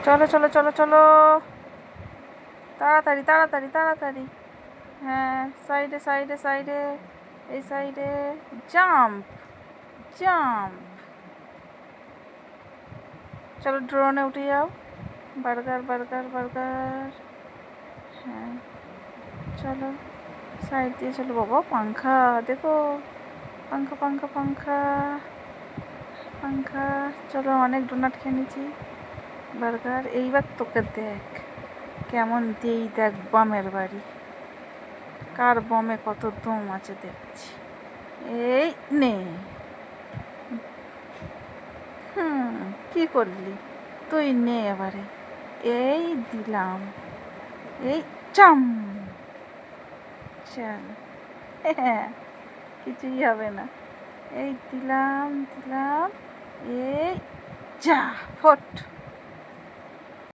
চলো চলো চলো চলো, তাড়াতাড়ি তাড়াতাড়ি তাড়াতাড়ি। হ্যাঁ, সাইডে সাইডে সাইডে, এই সাইডে। Jump jump. চলো ড্রোনে উঠে যাও। Burger burger burger. হ্যাঁ চলো, সাইড দিয়ে চলো। বাবা পাংখা দেখো, পাংখা পাংখা পাংখা পাংখা। চলো, অনেক ডোনাট খেয়ে নিয়েছি। বার্গার। এইবার তোকে দেখ কেমন দিই, দেখ বমের বাড়ি। কার বমে কত দম আছে দেখছি। এই নে। কি করলি তুই? নে এবারে। এই দিলাম। এই চাম। চল। হ্যাঁ, কিছুই হবে না। এই দিলাম দিলাম। এই যা ফট।